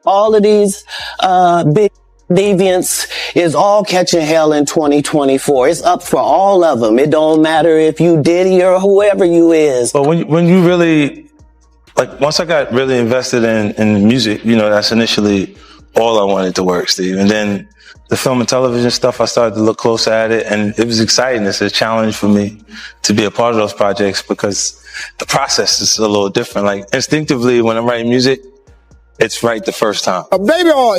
All of these big deviants is all catching hell in 2024. It's up for all of them. It don't matter if you Diddy or whoever you is. But when you really, like, once I got really invested in music, you know, that's initially all I wanted to work, Steve. And then the film and television stuff, I started to look closer at it, and it was exciting. It's a challenge for me to be a part of those projects because the process is a little different. Like, instinctively, when I'm writing music, it's right the first time. A baby oil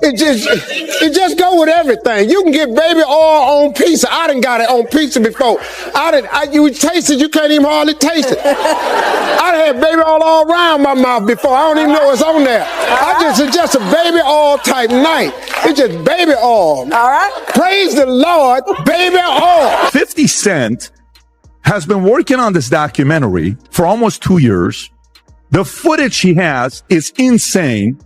it just go with everything. You can get baby oil on pizza. I done got it on pizza before. You taste it, you can't even hardly taste it. I done had baby oil all around my mouth before. I don't even know what's on there. It's just a baby oil type night. It's just baby oil. All right. Praise the Lord, baby oil. 50 Cent has been working on this documentary for almost 2 years. The footage he has is insane.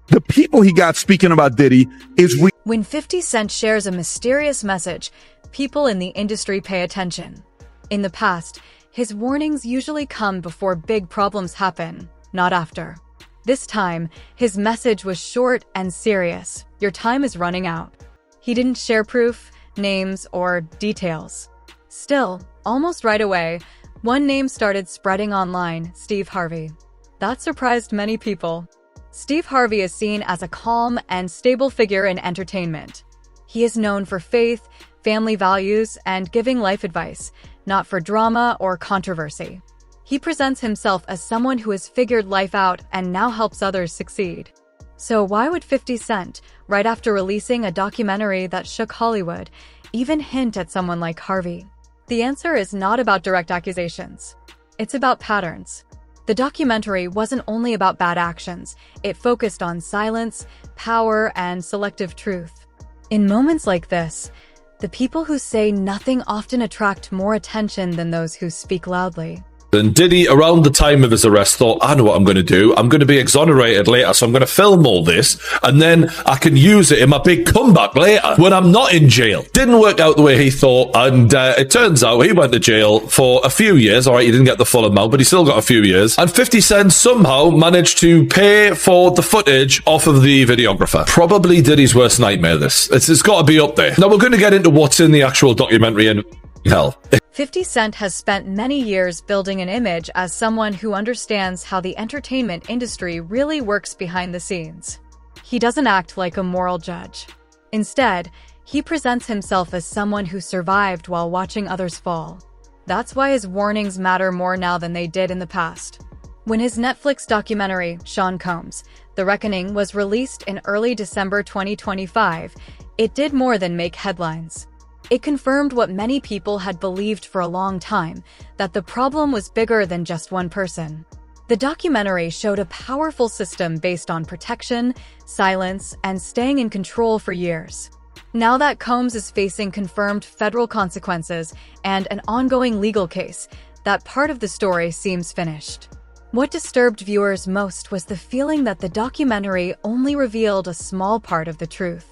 The people he got speaking about Diddy is... When 50 Cent shares a mysterious message, people in the industry pay attention. In the past, his warnings usually come before big problems happen, not after. This time, his message was short and serious. Your time is running out. He didn't share proof, names, or details. Still, almost right away, one name started spreading online: Steve Harvey. That surprised many people. Steve Harvey is seen as a calm and stable figure in entertainment. He is known for faith, family values, and giving life advice, not for drama or controversy. He presents himself as someone who has figured life out and now helps others succeed. So why would 50 Cent, right after releasing a documentary that shook Hollywood, even hint at someone like Harvey? The answer is not about direct accusations. It's about patterns. The documentary wasn't only about bad actions. It focused on silence, power, and selective truth. In moments like this, the people who say nothing often attract more attention than those who speak loudly. And Diddy, around the time of his arrest, thought, I know what I'm going to do. I'm going to be exonerated later, so I'm going to film all this, and then I can use it in my big comeback later when I'm not in jail. Didn't work out the way he thought, and it turns out he went to jail for a few years. All right, he didn't get the full amount, but he still got a few years. And 50 Cent somehow managed to pay for the footage off of the videographer. Probably Diddy's worst nightmare, this. It's got to be up there. Now, we're going to get into what's in the actual documentary, and hell. 50 Cent has spent many years building an image as someone who understands how the entertainment industry really works behind the scenes. He doesn't act like a moral judge. Instead, he presents himself as someone who survived while watching others fall. That's why his warnings matter more now than they did in the past. When his Netflix documentary, Sean Combs: The Reckoning, was released in early December 2025, it did more than make headlines. It confirmed what many people had believed for a long time, that the problem was bigger than just one person. The documentary showed a powerful system based on protection, silence, and staying in control for years. Now that Combs is facing confirmed federal consequences and an ongoing legal case, that part of the story seems finished. What disturbed viewers most was the feeling that the documentary only revealed a small part of the truth.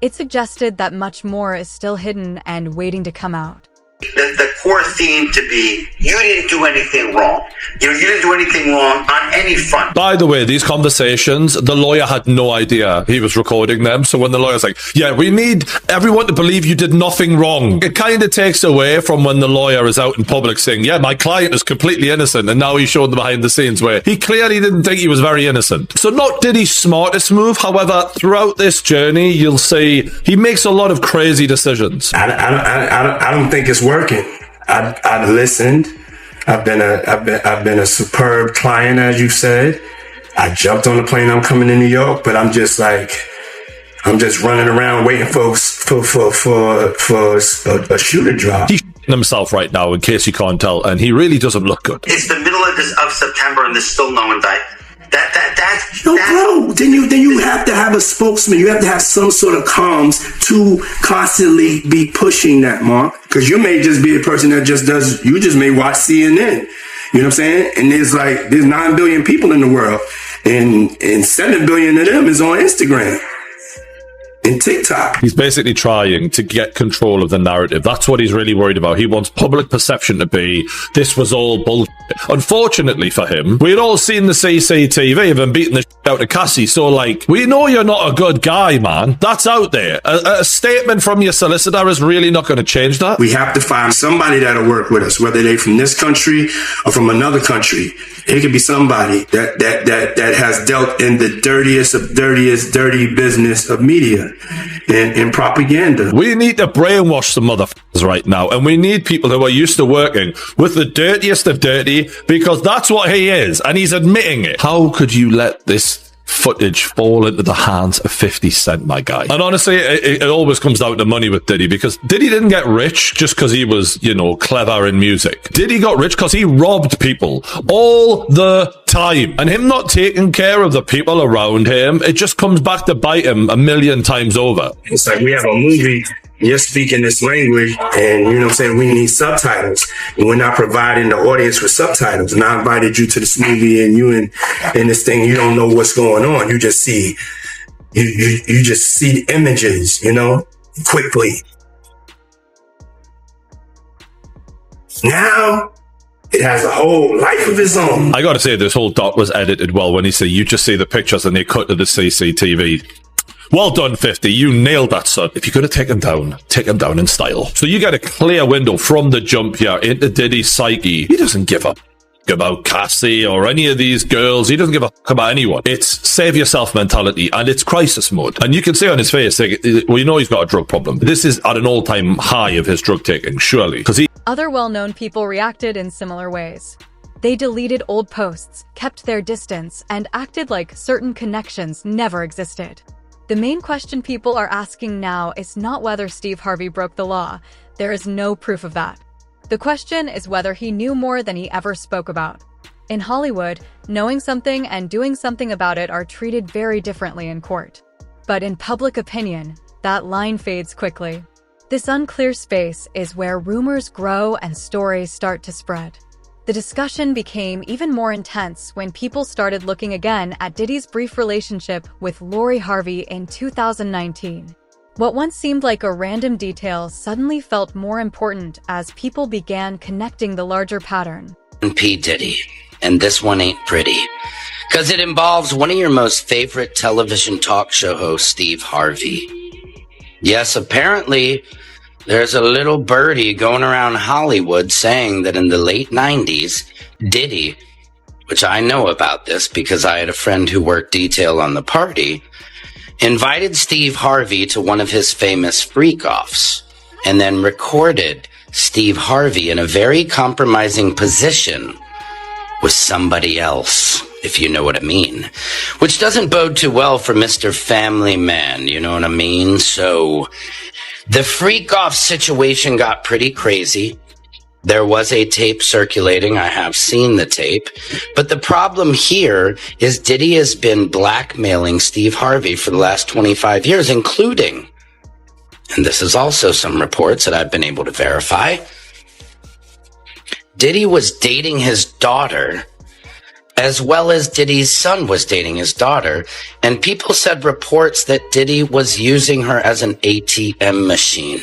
It suggested that much more is still hidden and waiting to come out. The core theme to be, you didn't do anything wrong. You didn't do anything wrong on any front. By the way, these conversations, the lawyer had no idea he was recording them. So when the lawyer's like, yeah, we need everyone to believe you did nothing wrong, it kind of takes away from when the lawyer is out in public saying, yeah, my client is completely innocent. And now he's showing the behind the scenes where he clearly didn't think he was very innocent. So not Diddy's smartest move. However, throughout this journey, you'll see he makes a lot of crazy decisions. I don't think it's working. I've listened. I've been a superb client, as you said. I jumped on the plane. I'm coming to New York, but I'm just running around waiting for a shoe to drop. He's himself right now, in case you can't tell, and he really doesn't look good. It's the middle of September, and there's still no indictment. Bro, then you have to have a spokesman. You have to have some sort of comms to constantly be pushing that, Mark. Because you may just be a person that you just may watch CNN. You know what I'm saying? And there's 9 billion people in the world, and 7 billion of them is on Instagram and TikTok. He's basically trying to get control of the narrative. That's what he's really worried about. He wants public perception to be, this was all bullshit. Unfortunately for him, we had all seen the CCTV of him beating the shit out of Cassie, so like, we know you're not a good guy, man. That's out there. A statement from your solicitor is really not going to change that. We have to find somebody that'll work with us, whether they from this country or from another country. It could be somebody that has dealt in the dirtiest of dirty business of media and propaganda. We need to brainwash some motherfuckers right now, and we need people who are used to working with the dirtiest of dirty, because that's what he is, and he's admitting it. How could you let this footage fall into the hands of 50 Cent, my guy? And honestly, it always comes down to money with Diddy, because Diddy didn't get rich just because he was, you know, clever in music. Diddy got rich because he robbed people all the time, and him not taking care of the people around him, it just comes back to bite him a million times over. It's like we have a movie, you're speaking this language, and you know what I'm saying, we need subtitles, and we're not providing the audience with subtitles. And I invited you to this movie, and you in this thing, you don't know what's going on. You just see, you just see the images, you know, quickly. Now it has a whole life of its own. I gotta say, this whole doc was edited well. When he said you just see the pictures and they cut to the CCTV. Well done, 50. You nailed that, son. If you're going to take him down in style. So you get a clear window from the jump here into Diddy's psyche. He doesn't give a f*** about Cassie or any of these girls. He doesn't give a f*** about anyone. It's save yourself mentality, and it's crisis mode. And you can see on his face, like, well, you know he's got a drug problem. This is at an all-time high of his drug taking, surely. Because Other well-known people reacted in similar ways. They deleted old posts, kept their distance, and acted like certain connections never existed. The main question people are asking now is not whether Steve Harvey broke the law. There is no proof of that. The question is whether he knew more than he ever spoke about. In Hollywood, knowing something and doing something about it are treated very differently in court. But in public opinion, that line fades quickly. This unclear space is where rumors grow and stories start to spread. The discussion became even more intense when people started looking again at Diddy's brief relationship with Lori Harvey in 2019. What once seemed like a random detail suddenly felt more important as people began connecting the larger pattern. P. Diddy, and this one ain't pretty, because it involves one of your most favorite television talk show hosts, Steve Harvey. Yes, apparently, there's a little birdie going around Hollywood saying that in the late 90s, Diddy, which I know about this because I had a friend who worked detail on the party, invited Steve Harvey to one of his famous freak-offs and then recorded Steve Harvey in a very compromising position with somebody else, if you know what I mean. Which doesn't bode too well for Mr. Family Man, you know what I mean? So the freak-off situation got pretty crazy. There was a tape circulating. I have seen the tape. But the problem here is Diddy has been blackmailing Steve Harvey for the last 25 years, including, and this is also some reports that I've been able to verify, Diddy was dating his daughter, as well as Diddy's son was dating his daughter, and people said reports that Diddy was using her as an ATM machine.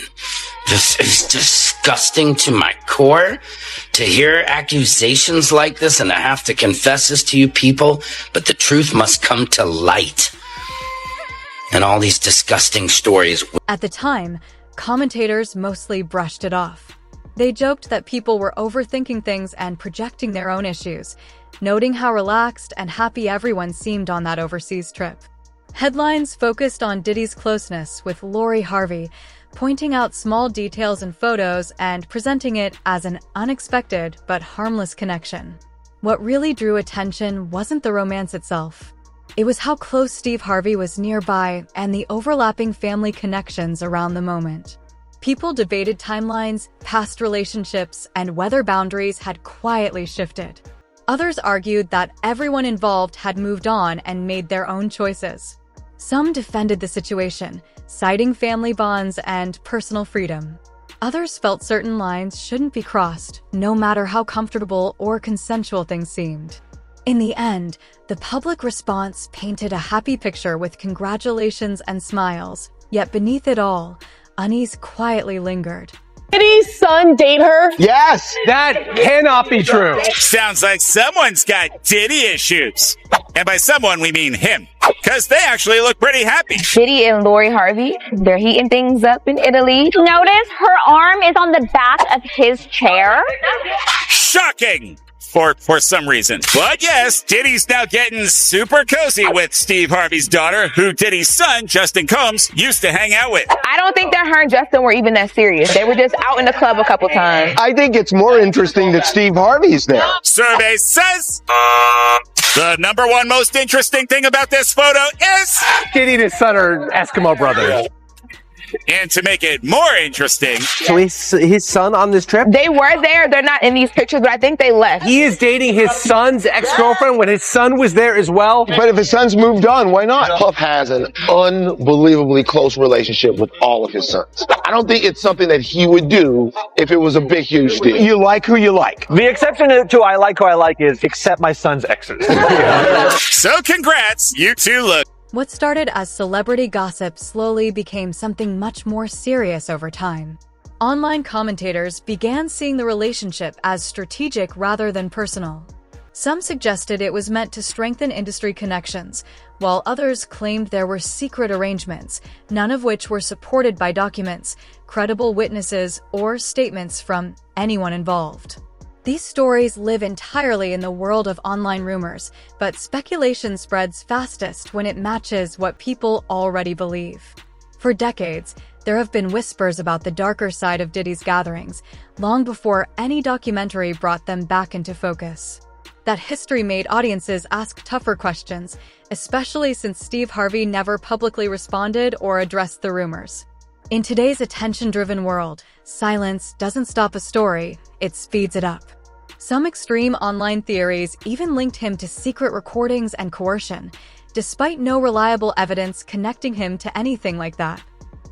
This is disgusting to my core to hear accusations like this, and I have to confess this to you people, but the truth must come to light. And all these disgusting stories. At the time, commentators mostly brushed it off. They joked that people were overthinking things and projecting their own issues, noting how relaxed and happy everyone seemed on that overseas trip. Headlines focused on Diddy's closeness with Lori Harvey, pointing out small details in photos and presenting it as an unexpected but harmless connection. What really drew attention wasn't the romance itself. It was how close Steve Harvey was nearby and the overlapping family connections around the moment. People debated timelines, past relationships, and whether boundaries had quietly shifted. Others argued that everyone involved had moved on and made their own choices. Some defended the situation, citing family bonds and personal freedom. Others felt certain lines shouldn't be crossed, no matter how comfortable or consensual things seemed. In the end, the public response painted a happy picture with congratulations and smiles, yet beneath it all, unease quietly lingered. Diddy's son date her? Yes, that cannot be true. Sounds like someone's got Diddy issues. And by someone, we mean him. Because they actually look pretty happy. Diddy and Lori Harvey, they're heating things up in Italy. Notice her arm is on the back of his chair. Shocking! For some reason. But yes, Diddy's now getting super cozy with Steve Harvey's daughter, who Diddy's son, Justin Combs, used to hang out with. I don't think that her and Justin were even that serious. They were just out in the club a couple times. I think it's more interesting that Steve Harvey's there. Survey says the number one most interesting thing about this photo is Diddy and his son are Eskimo brothers. And to make it more interesting, So his son on this trip? They were there. They're not in these pictures, but I think they left. He is dating his son's ex-girlfriend when his son was there as well. But if his son's moved on, why not? Puff has an unbelievably close relationship with all of his sons. I don't think it's something that he would do if it was a big, huge deal. You like who you like. The exception to I like who I like is accept my son's exes. So congrats, you two look. What started as celebrity gossip slowly became something much more serious over time. Online commentators began seeing the relationship as strategic rather than personal. Some suggested it was meant to strengthen industry connections, while others claimed there were secret arrangements, none of which were supported by documents, credible witnesses, or statements from anyone involved. These stories live entirely in the world of online rumors, but speculation spreads fastest when it matches what people already believe. For decades, there have been whispers about the darker side of Diddy's gatherings, long before any documentary brought them back into focus. That history made audiences ask tougher questions, especially since Steve Harvey never publicly responded or addressed the rumors. In today's attention-driven world, silence doesn't stop a story, it speeds it up. Some extreme online theories even linked him to secret recordings and coercion, despite no reliable evidence connecting him to anything like that.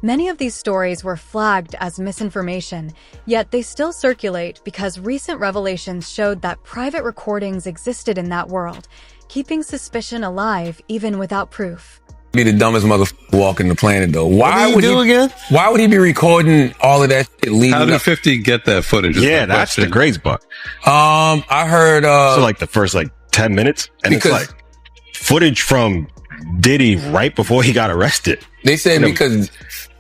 Many of these stories were flagged as misinformation, yet they still circulate because recent revelations showed that private recordings existed in that world, keeping suspicion alive even without proof. Be the dumbest motherfucker walking the planet, though. Why would he be recording all of that shit leading How did up? 50 get that footage? Yeah, that's the crazy part. I heard so like the first 10 minutes, and it's like footage from Diddy right before he got arrested. They said because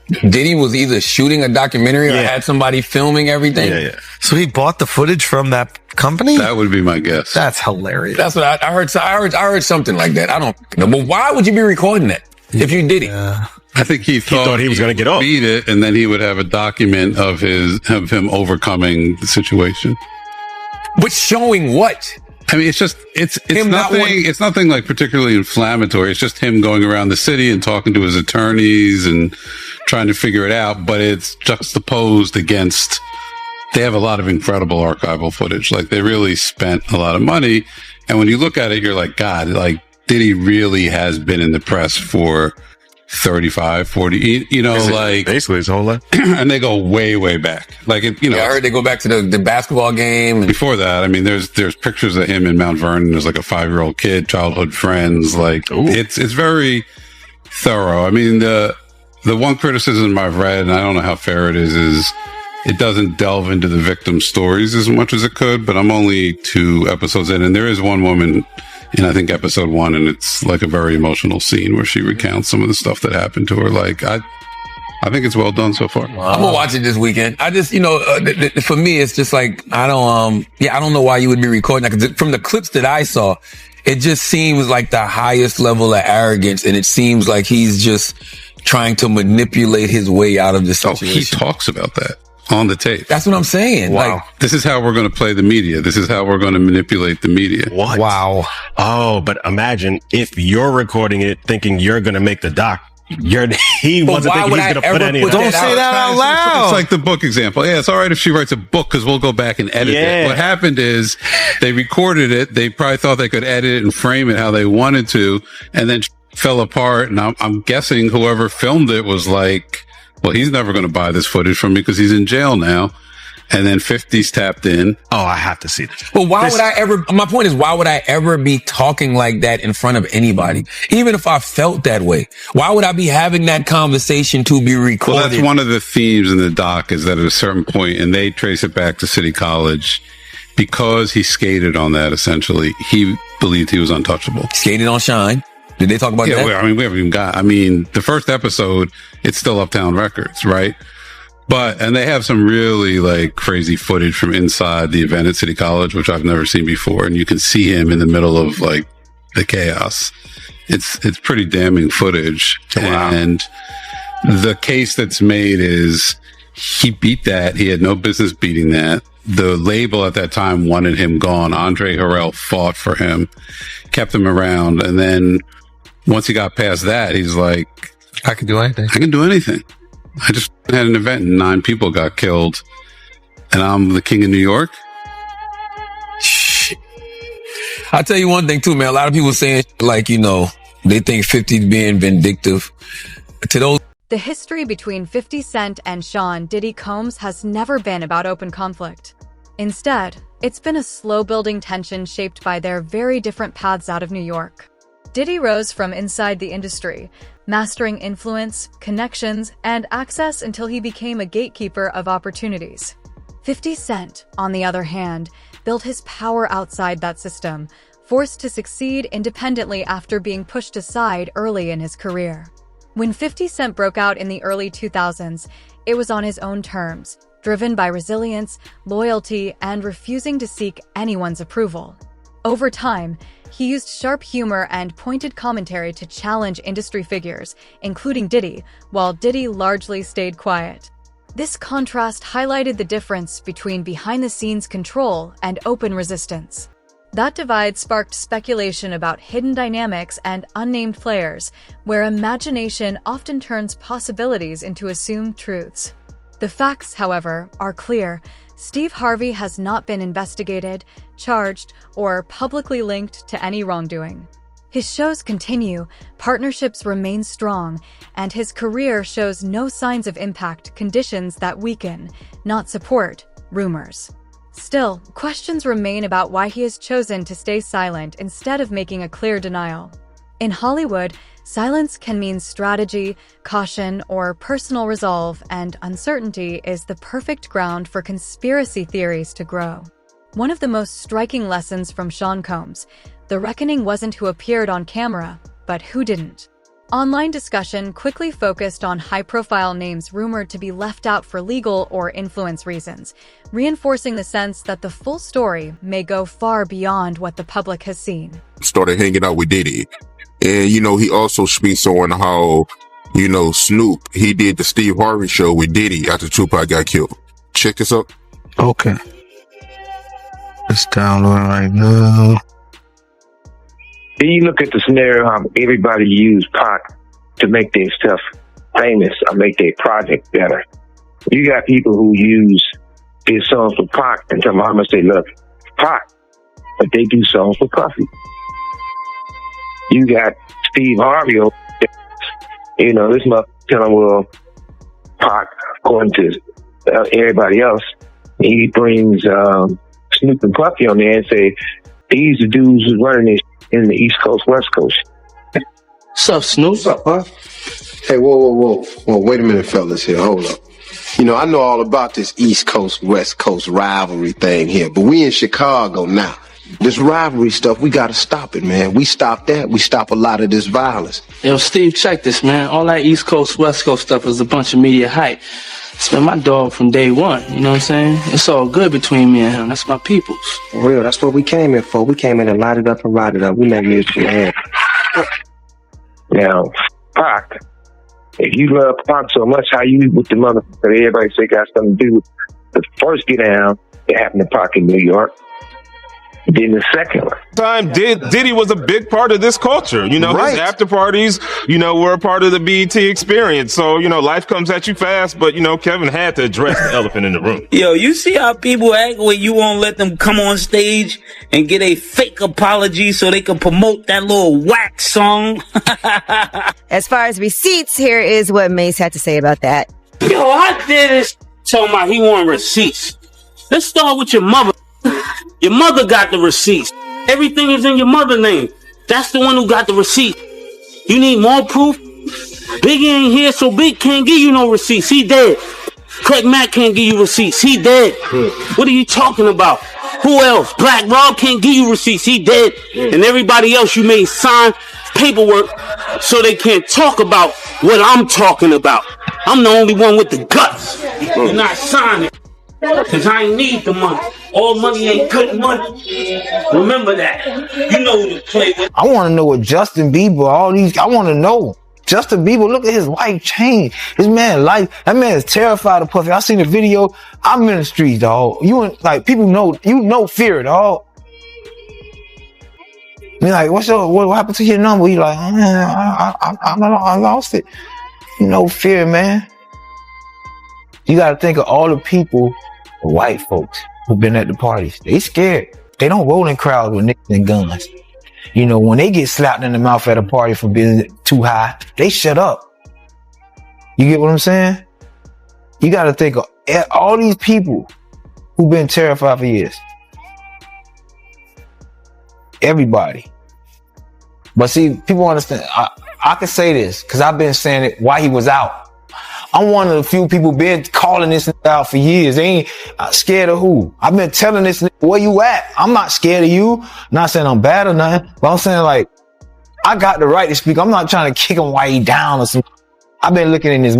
Diddy was either shooting a documentary or had somebody filming everything. Yeah. So he bought the footage from that company? That would be my guess. That's hilarious. That's what I heard. So I heard something like that. I don't know. But why would you be recording that if you did it? I think he thought he was going to get off. Beat it, and then he would have a document of him overcoming the situation. But showing what? I mean, it's nothing like particularly inflammatory. It's just him going around the city and talking to his attorneys and trying to figure it out. But it's juxtaposed against, they have a lot of incredible archival footage. Like, they really spent a lot of money. And when you look at it, you're like, God, like, Diddy really has been in the press for 35, 40, like basically his whole life. And they go way, way back. Like, I heard they go back to the basketball game. And before that, I mean, there's pictures of him in Mount Vernon. There's like a 5-year-old kid, childhood friends. Like, it's very thorough. I mean, the one criticism I've read, and I don't know how fair it is it doesn't delve into the victim stories as much as it could, but I'm only 2 episodes in, and there is one woman in, I think, episode 1, and it's like a very emotional scene where she recounts some of the stuff that happened to her. Like, I think it's well done so far. I'm gonna watch it this weekend. I just, for me, it's just like, I don't know why you would be recording that, because from the clips that I saw, it just seems like the highest level of arrogance, and it seems like he's just trying to manipulate his way out of the situation. He talks about that on the tape. That's what I'm saying. Wow. Like, this is how we're going to play the media. This is how we're going to manipulate the media. What? Wow. Oh, but imagine if you're recording it thinking you're going to make the doc. He wasn't thinking he's going to put any of that. Don't say that out loud. It's like the book example. Yeah, it's all right if she writes a book because we'll go back and edit it. What happened is they recorded it. They probably thought they could edit it and frame it how they wanted to, and then fell apart. And I'm guessing whoever filmed it was like, well, he's never going to buy this footage from me because he's in jail now. And then 50's tapped in. Oh, I have to see this. But my point is, why would I ever be talking like that in front of anybody? Even if I felt that way, why would I be having that conversation to be recorded? Well, that's one of the themes in the doc, is that at a certain point, and they trace it back to City College, because he skated on that, essentially, he believed he was untouchable. Skated on Shine. Did they talk about that? Yeah, we haven't even the first episode, it's still Uptown Records, right? And they have some really like crazy footage from inside the event at City College, which I've never seen before. And you can see him in the middle of like the chaos. It's pretty damning footage. Wow. And the case that's made is he beat that. He had no business beating that. The label at that time wanted him gone. Andre Harrell fought for him, kept him around. And then once he got past that, he's like, I can do anything. I can do anything. I just had an event and 9 people got killed, and I'm the king of New York. Shit. I'll tell you one thing too, man. A lot of people saying like, they think 50's being vindictive. To those. The history between 50 Cent and Sean Diddy Combs has never been about open conflict. Instead, it's been a slow-building tension shaped by their very different paths out of New York. Diddy rose from inside the industry, mastering influence, connections, and access until he became a gatekeeper of opportunities. 50 Cent, on the other hand, built his power outside that system, forced to succeed independently after being pushed aside early in his career. When 50 Cent broke out in the early 2000s, it was on his own terms, driven by resilience, loyalty, and refusing to seek anyone's approval. Over time, he used sharp humor and pointed commentary to challenge industry figures, including Diddy, while Diddy largely stayed quiet. This contrast highlighted the difference between behind-the-scenes control and open resistance. That divide sparked speculation about hidden dynamics and unnamed players, where imagination often turns possibilities into assumed truths. The facts, however, are clear. Steve Harvey has not been investigated, charged, or publicly linked to any wrongdoing. His shows continue, partnerships remain strong, and his career shows no signs of impact conditions that weaken, not support, rumors. Still, questions remain about why he has chosen to stay silent instead of making a clear denial. In Hollywood, silence can mean strategy, caution, or personal resolve, and uncertainty is the perfect ground for conspiracy theories to grow. One of the most striking lessons from Sean Combs, the reckoning wasn't who appeared on camera, but who didn't. Online discussion quickly focused on high-profile names rumored to be left out for legal or influence reasons, reinforcing the sense that the full story may go far beyond what the public has seen. Started hanging out with Diddy. And, he also speaks on how, Snoop, he did the Steve Harvey show with Diddy after Tupac got killed. Check this out. Okay. It's downloading right now. Then you look at the scenario how everybody used Pac to make their stuff famous or make their project better. You got people who use their songs for Pac and tell them how much they love Pac, but they do songs for Puffy. You got Steve Harvey, this mother telling, well, Pac, according to everybody else, he brings Snoop and Puffy on there and say, these are dudes who's running this in the East Coast, West Coast. What's up, Snoop? What's up, huh? Hey, whoa. Wait a minute, fellas here. Hold up. I know all about this East Coast, West Coast rivalry thing here, but we in Chicago now. This rivalry stuff, we gotta stop it, man. We stop that, we stop a lot of this violence. Yo, Steve, check this, man. All that East Coast, West Coast stuff is a bunch of media hype. It's been my dog from day one, you know what I'm saying? It's all good between me and him. That's my peoples. For real, that's what we came in for. We came in and lighted up and rotted up. We make music, man. Now, Pac, if you love Pac so much, how you with the motherfucker that everybody say got something to do with the first get down that happened to Pac in New York? Then the second one. Diddy was a big part of this culture. Right. His after parties, were a part of the BET experience. So, life comes at you fast, but, Kevin had to address the elephant in the room. Yo, you see how people act when you won't let them come on stage and get a fake apology so they can promote that little whack song? As far as receipts, here is what Mace had to say about that. Yo, I did this. Told my he want receipts. Let's start with your mother. Your mother got the receipts. Everything is in your mother's name. That's the one who got the receipt. You need more proof? Biggie ain't here, so Big can't give you no receipts. He dead. Craig Mack can't give you receipts. He dead. What are you talking about? Who else? Black Rob can't give you receipts. He dead. And everybody else you made sign paperwork so they can't talk about what I'm talking about. I'm the only one with the guts. And I sign it. Cause I ain't need the money. All money ain't good money. Remember that. You know who to play with. I want to know what Justin Bieber, I want to know. Justin Bieber, look at his life change. His man life, that man is terrified of Puffy. I seen the video. I'm in the streets, dog. People know, fear, dog. Be like, what happened to your number? You like, I lost it. Fear, man. You got to think of all the people, white folks, who've been at the parties. They scared. They don't roll in crowds with niggas and guns. When they get slapped in the mouth at a party for being too high, they shut up. You get what I'm saying? You got to think of all these people who've been terrified for years. Everybody. But see, people understand. I can say this because I've been saying it while he was out. I'm one of the few people been calling this out for years. They ain't scared of who. I've been telling this where you at. I'm not scared of you. Not saying I'm bad or nothing, but I'm saying I got the right to speak. I'm not trying to kick him while he down or something. I've been looking in his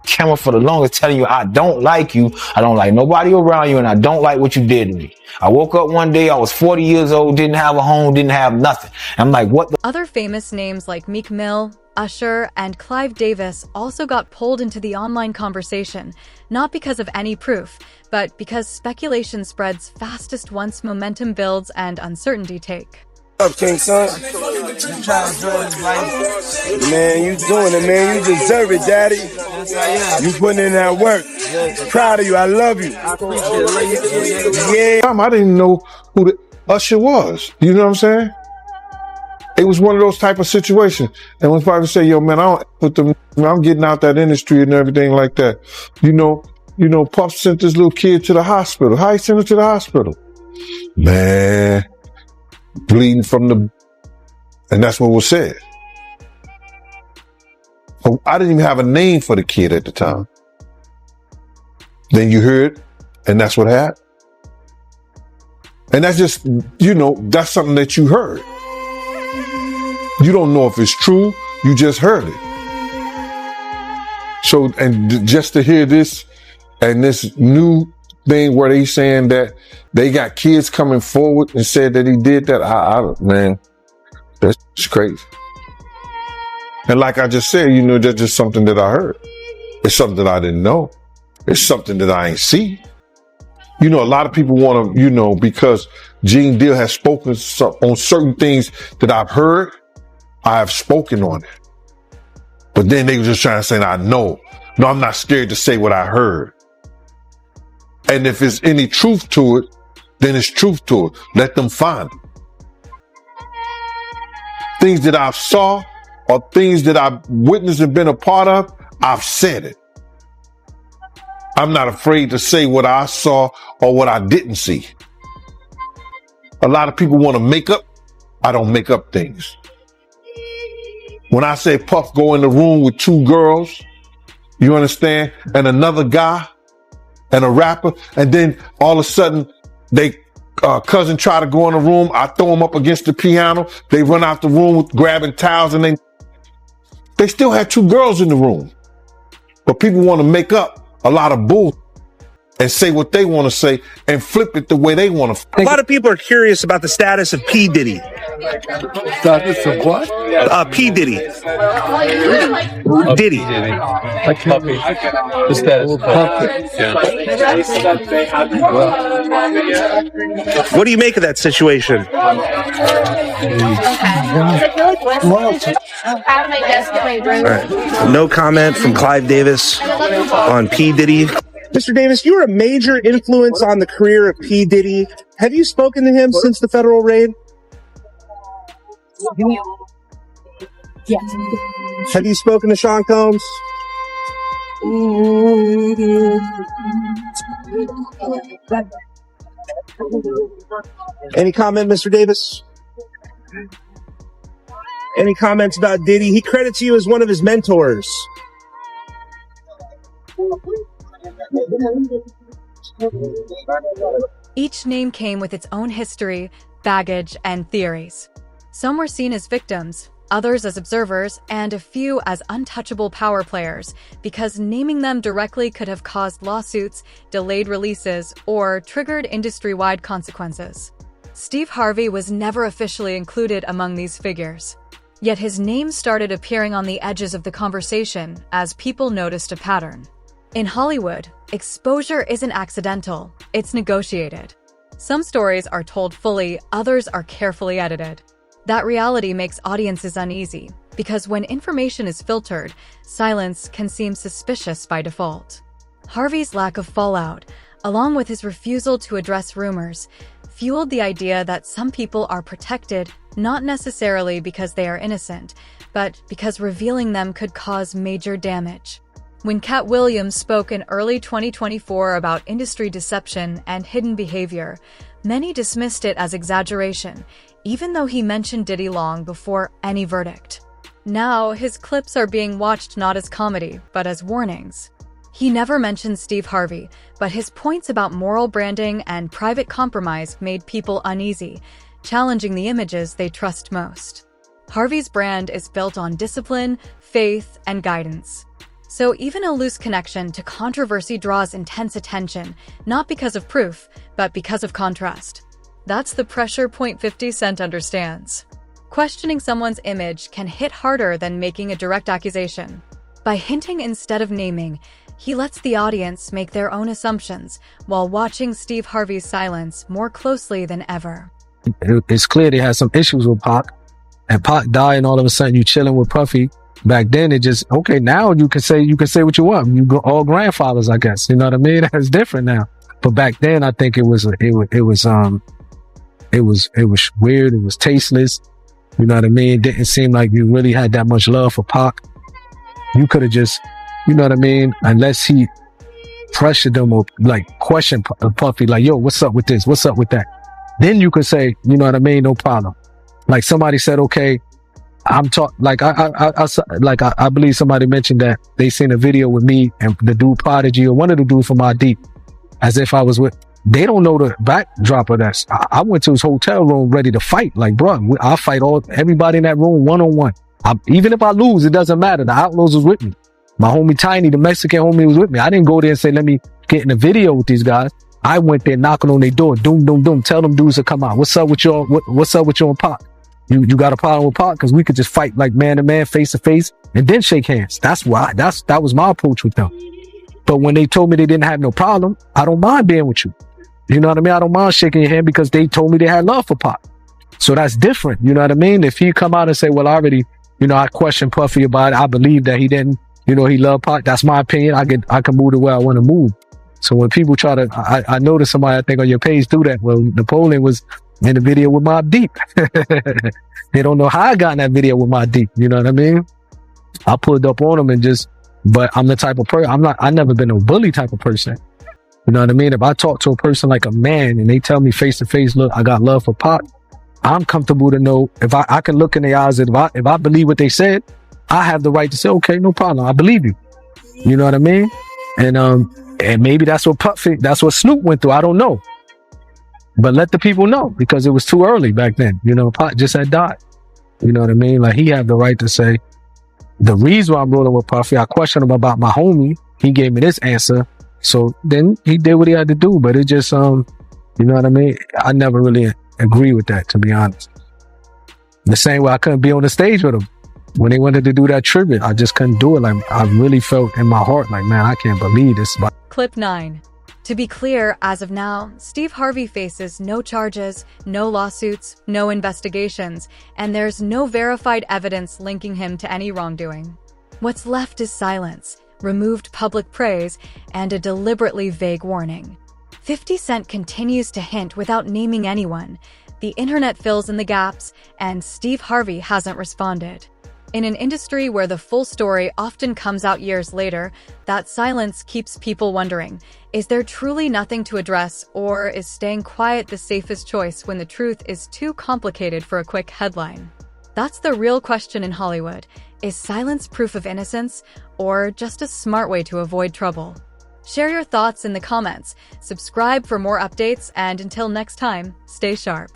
camera for the longest, telling you I don't like you. I don't like nobody around you, and I don't like what you did to me. I woke up one day, I was 40 years old, didn't have a home, didn't have nothing. I'm like, what the? Other famous names like Meek Mill, Usher, and Clive Davis also got pulled into the online conversation, not because of any proof, but because speculation spreads fastest once momentum builds and uncertainty take. What up, King Son? Man, you doing it, man. You deserve it, Daddy. You putting in that work. Proud of you. I love you. Yeah. I didn't know who the Usher was. You know what I'm saying? It was one of those type of situations. And when people say, yo, man, I don't put them, I'm getting out that industry and everything like that. Puff sent this little kid to the hospital. How he sent him to the hospital? Man, bleeding from the, and that's what was said. I didn't even have a name for the kid at the time. Then you heard, and that's what happened. And that's just, that's something that you heard. You don't know if it's true. You just heard it. So, and just to hear this and this new thing where they saying that they got kids coming forward and said that he did that, man, that's crazy. And like I just said, that's just something that I heard. It's something that I didn't know. It's something that I ain't see. A lot of people want to, because Gene Deal has spoken on certain things that I've heard, I have spoken on it. But then they were just trying to say, I know. No, I'm not scared to say what I heard. And if there's any truth to it, then it's truth to it. Let them find it. Things that I've saw or things that I've witnessed and been a part of, I've said it. I'm not afraid to say what I saw or what I didn't see. A lot of people want to make up. I don't make up things. When I say Puff go in the room with two girls, you understand, and another guy and a rapper, and then all of a sudden they cousin try to go in the room, I throw them up against the piano, they run out the room with grabbing towels, and they still had two girls in the room. But people want to make up a lot of bull and say what they want to say and flip it the way they want to. A lot of people are curious about the status of P. Diddy. Status of what? P. Diddy. Diddy. Like Puppy. The status of Puppy. What do you make of that situation? Right. No comment from Clive Davis on P. Diddy. Mr. Davis, you're a major influence on the career of P. Diddy. Have you spoken to him since the federal raid? Yes. Have you spoken to Sean Combs? Any comment, Mr. Davis? Any comments about Diddy? He credits you as one of his mentors. Each name came with its own history, baggage, and theories. Some were seen as victims, others as observers, and a few as untouchable power players, because naming them directly could have caused lawsuits, delayed releases, or triggered industry-wide consequences. Steve Harvey was never officially included among these figures. Yet his name started appearing on the edges of the conversation as people noticed a pattern. In Hollywood, exposure isn't accidental, it's negotiated. Some stories are told fully, others are carefully edited. That reality makes audiences uneasy, because when information is filtered, silence can seem suspicious by default. Harvey's lack of fallout, along with his refusal to address rumors, fueled the idea that some people are protected not necessarily because they are innocent, but because revealing them could cause major damage. When Cat Williams spoke in early 2024 about industry deception and hidden behavior, many dismissed it as exaggeration, even though he mentioned Diddy long before any verdict. Now, his clips are being watched not as comedy, but as warnings. He never mentioned Steve Harvey, but his points about moral branding and private compromise made people uneasy, challenging the images they trust most. Harvey's brand is built on discipline, faith, and guidance. So even a loose connection to controversy draws intense attention, not because of proof, but because of contrast. That's the pressure point 50 Cent understands. Questioning someone's image can hit harder than making a direct accusation. By hinting instead of naming, he lets the audience make their own assumptions while watching Steve Harvey's silence more closely than ever. It's clear they had some issues with Pac, and Pac died, and all of a sudden you chilling with Puffy. Back then it just, okay, now you can say what you want. You go all grandfathers, I guess. You know what I mean? That's different now. But back then I think it was weird. It was tasteless. You know what I mean? It didn't seem like you really had that much love for Pac. You could have just, you know what I mean? Unless he pressured them or like questioned Puffy, like, yo, what's up with this? What's up with that? Then you could say, you know what I mean? No problem. Like somebody said, okay, I believe somebody mentioned that they seen a video with me and the dude Prodigy or one of the dudes from ID, as if I was with, they don't know the backdrop of that. I went to his hotel room ready to fight. Like, bro, I'll fight everybody in that room one-on-one. Even if I lose, it doesn't matter. The Outlaws was with me. My homie Tiny, the Mexican homie, was with me. I didn't go there and say, let me get in a video with these guys. I went there knocking on their door. Doom, doom, doom. Tell them dudes to come out. What's up with y'all? What's up with you and Pac? You got a problem with Pac? Because we could just fight like man to man, face to face, and then shake hands. That was my approach with them. But when they told me they didn't have no problem, I don't mind being with you. You know what I mean? I don't mind shaking your hand because they told me they had love for Pac. So that's different. You know what I mean? If he come out and say, well, I already, I questioned Puffy about it. I believe that he didn't, he loved Pac. That's my opinion. I can move the way I want to move. So when people try to, I noticed somebody, I think on your page do that. Well, Napoleon was in the video with Mobb Deep. They don't know how I got in that video with Mobb Deep. You know what I mean? I pulled up on him but I'm the type of person, I never been a bully type of person. You know what I mean? If I talk to a person like a man and they tell me face to face, look, I got love for Pac, I'm comfortable to know if I can look in their eyes, if I believe what they said, I have the right to say, okay, no problem. I believe you. You know what I mean? And maybe that's what Snoop went through. I don't know. But let the people know, because it was too early back then. Pac just had died. You know what I mean? Like, he had the right to say, the reason why I'm rolling with Puffy, I questioned him about my homie. He gave me this answer. So then he did what he had to do. But it just, you know what I mean? I never really agree with that, to be honest. The same way I couldn't be on the stage with him. When they wanted to do that tribute, I just couldn't do it. Like, I really felt in my heart, like, man, I can't believe this. Clip 9. To be clear, as of now, Steve Harvey faces no charges, no lawsuits, no investigations, and there's no verified evidence linking him to any wrongdoing. What's left is silence, removed public praise, and a deliberately vague warning. 50 Cent continues to hint without naming anyone. The internet fills in the gaps, and Steve Harvey hasn't responded. In an industry where the full story often comes out years later, that silence keeps people wondering, is there truly nothing to address, or is staying quiet the safest choice when the truth is too complicated for a quick headline? That's the real question in Hollywood. Is silence proof of innocence, or just a smart way to avoid trouble? Share your thoughts in the comments, subscribe for more updates, and until next time, stay sharp.